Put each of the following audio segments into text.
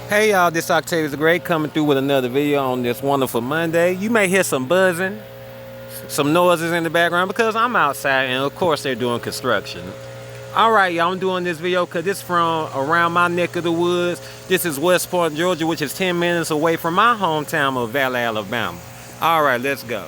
Hey y'all, this Octavius the Great coming through with another video on this wonderful Monday. You may hear some buzzing, some noises in the background because I'm outside and of course they're doing construction. Alright y'all, I'm doing this video because it's from around my neck of the woods. This is West Point, Georgia, which is 10 minutes away from my hometown of Valley, Alabama. Alright, let's go.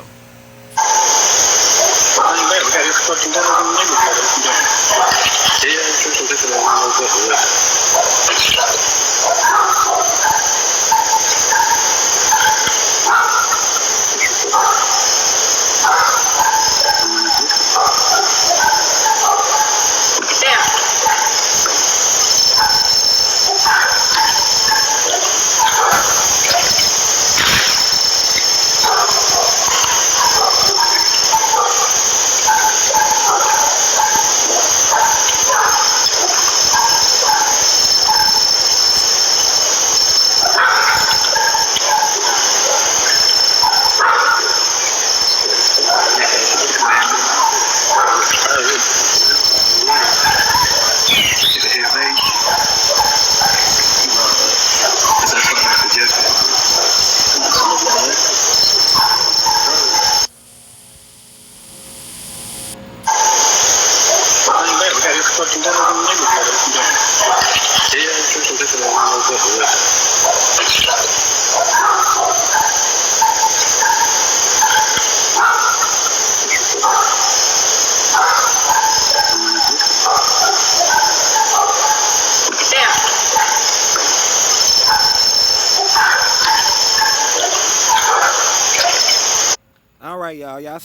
Alright y'all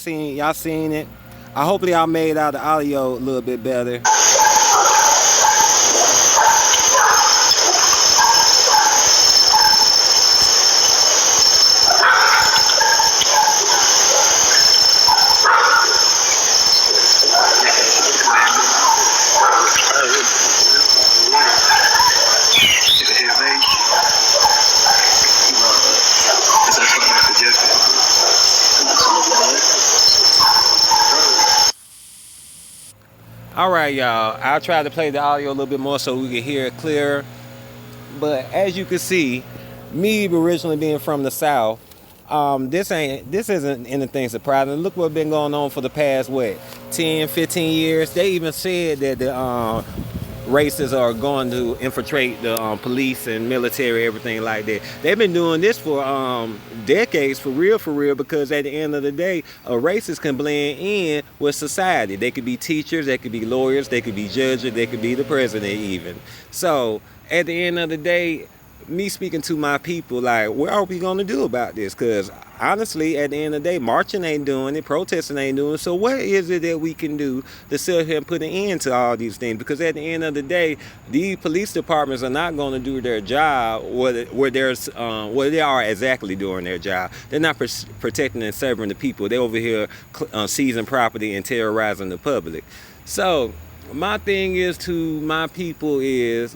seen it. Hopefully I made out the audio a little bit better. Alright y'all, I'll try to play the audio a little bit more so we can hear it clearer. But as you can see, me originally being from the South, this isn't anything surprising. Look what's been going on for the past 10, 15 years. They even said that the racists are going to infiltrate the police and military, everything like that. They've been doing this for decades, for real, because at the end of the day, a racist can blend in with society. They could be teachers, they could be lawyers, they could be judges, they could be the president even. So at the end of the day, me speaking to my people, like, what are we going to do about this? Because honestly, at the end of the day, marching ain't doing it, protesting ain't doing it. So what is it that we can do to sit here and put an end to all these things? Because at the end of the day, these police departments are not going to do their job where they are exactly doing their job. They're not protecting and serving the people. They're over here seizing property and terrorizing the public. So my thing is to my people is,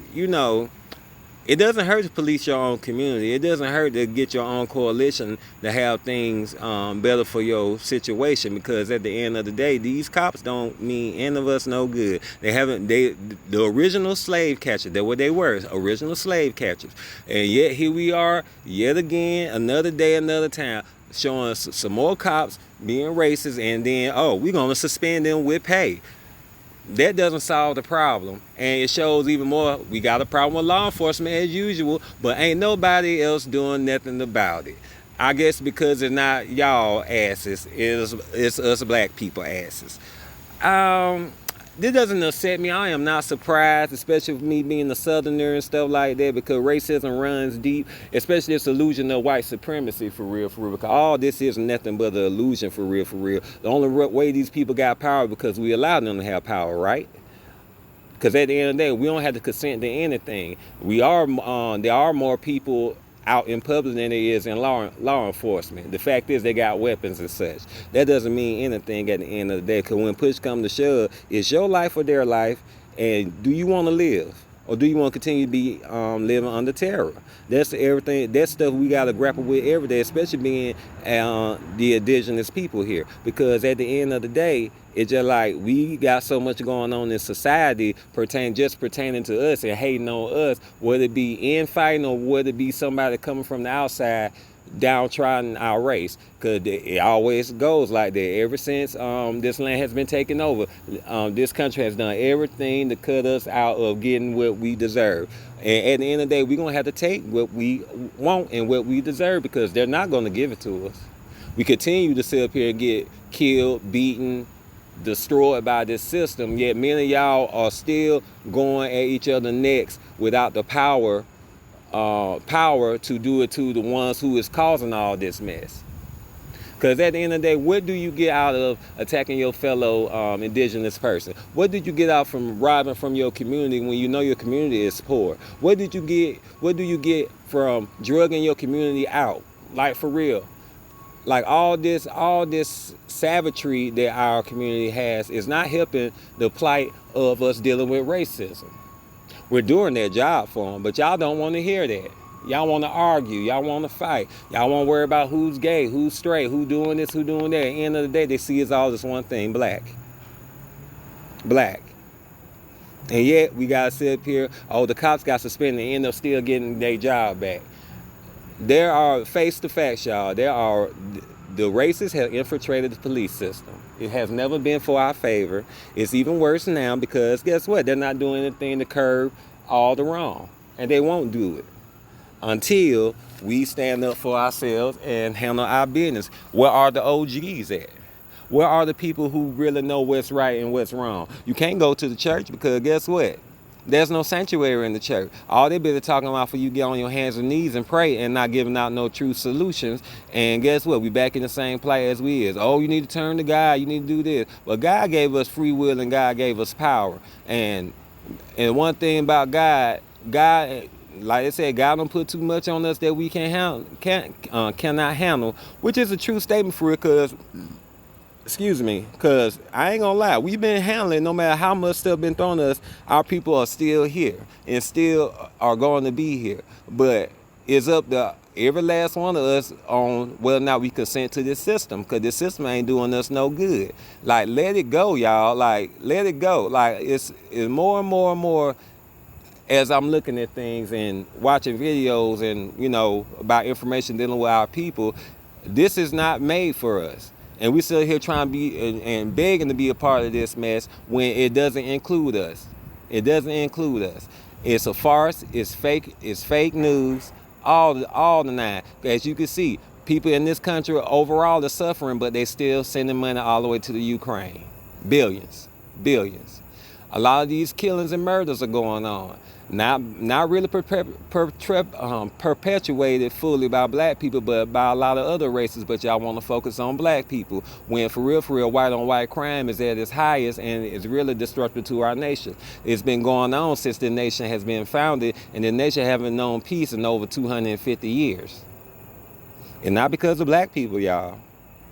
it doesn't hurt to police your own community. It doesn't hurt to get your own coalition to have things better for your situation, because at the end of the day, these cops don't mean any of us no good. The original slave catchers, that's what they were, original slave catchers. And yet here we are, yet again, another day, another time, showing us some more cops being racist, and then, we're going to suspend them with pay. That doesn't solve the problem, and it shows even more we got a problem with law enforcement as usual, but ain't nobody else doing nothing about it. I guess because it's not y'all asses, it's us black people asses. This doesn't upset me. I am not surprised, especially with me being a southerner and stuff like that, because racism runs deep, especially this illusion of white supremacy for real, because all this is nothing but an illusion for real. The only way these people got power because we allowed them to have power, right? Because at the end of the day, we don't have to consent to anything. There are more people out in public than there is in law enforcement. The fact is they got weapons and such. That doesn't mean anything at the end of the day, because when push comes to shove, it's your life or their life, and do you want to live? or do you want to continue to be living under terror? That's everything. That's stuff we got to grapple with every day, especially being the indigenous people here. Because at the end of the day, it's just like we got so much going on in society pertaining to us and hating on us, whether it be infighting or whether it be somebody coming from the outside downtrodden our race, because it always goes like that. Ever since this land has been taken over, this country has done everything to cut us out of getting what we deserve. And at the end of the day, we're going to have to take what we want and what we deserve, because they're not going to give it to us. We continue to sit up here and get killed, beaten, destroyed by this system, yet many of y'all are still going at each other necks without the power to do it to the ones who is causing all this mess. Because at the end of the day, what do you get out of attacking your fellow indigenous person? What did you get out from robbing from your community when you know your community is poor? What do you get from drugging your community out? Like, for real. Like, all this savagery that our community has is not helping the plight of us dealing with racism. We're doing their job for them, but y'all don't want to hear that. Y'all want to argue. Y'all want to fight. Y'all want to worry about who's gay, who's straight, who doing this, who doing that. At the end of the day, they see it's all this one thing: black. Black. And yet, we got to sit up here, oh, the cops got suspended and end up still getting their job back. There are, face the facts, y'all, the racists have infiltrated the police system. It has never been for our favor. It's even worse now because guess what? They're not doing anything to curb all the wrong. And they won't do it until we stand up for ourselves and handle our business. Where are the OGs at? Where are the people who really know what's right and what's wrong? You can't go to the church because guess what? There's no sanctuary in the church. All they been talking about for you get on your hands and knees and pray and not giving out no true solutions. And guess what? We back in the same plight as we is. Oh, you need to turn to God. You need to do this. But God gave us free will and God gave us power. And one thing about God, like I said, God don't put too much on us that we cannot handle, which is a true statement for it, because I ain't gonna lie, we've been handling, no matter how much stuff been thrown at us, our people are still here and still are going to be here. But it's up to every last one of us on whether or not we consent to this system, because this system ain't doing us no good. Like, let it go, y'all. Like, let it go. Like, it's more and more and more as I'm looking at things and watching videos and, about information dealing with our people. This is not made for us. And we still here trying to be and begging to be a part of this mess when it doesn't include us. It doesn't include us. It's a farce. It's fake news. All the nine. As you can see, people in this country overall are suffering, but they still sending money all the way to the Ukraine. Billions. A lot of these killings and murders are going on. Not really perpetuated fully by black people, but by a lot of other races. But y'all want to focus on black people, when for real, white on white crime is at its highest and is really destructive to our nation. It's been going on since the nation has been founded, and the nation haven't known peace in over 250 years. And not because of black people, y'all.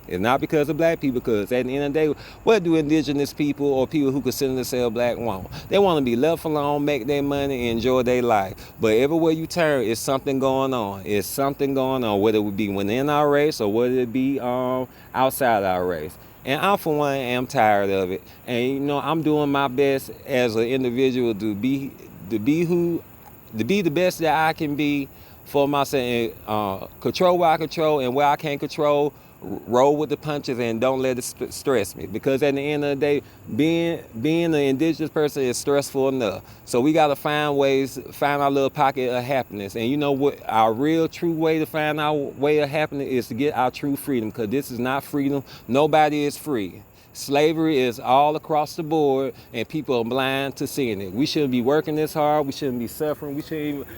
It's not because of black people, because at the end of the day, what do indigenous people or people who consider themselves black want? They want to be left alone, make their money, and enjoy their life. But everywhere you turn, it's something going on. It's something going on, whether it would be within our race or whether it be outside our race. And I, for one, am tired of it. And, I'm doing my best as an individual to be the best that I can be for myself, control what I control, and where I can't control, roll with the punches and don't let it stress me. Because at the end of the day, being an indigenous person is stressful enough. So we got to find our little pocket of happiness. And you know what? Our real true way to find our way of happiness is to get our true freedom, because this is not freedom. Nobody is free. Slavery is all across the board, and people are blind to seeing it. We shouldn't be working this hard. We shouldn't be suffering.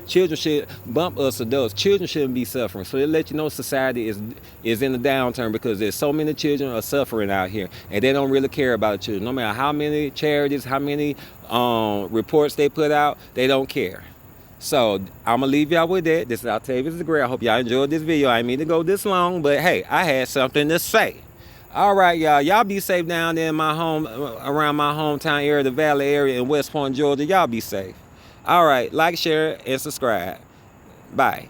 Children should bump us adults. Children shouldn't be suffering. So it let you know society is in a downturn, because there's so many children are suffering out here, and they don't really care about the children. No matter how many charities, how many reports they put out, they don't care. So I'm gonna leave y'all with that. This is Octavius the Great. I hope y'all enjoyed this video. I didn't mean to go this long, but hey, I had something to say. All right, y'all. Y'all be safe down there in my home, around my hometown area, the Valley area in West Point, Georgia. Y'all be safe. All right, like, share, and subscribe. Bye.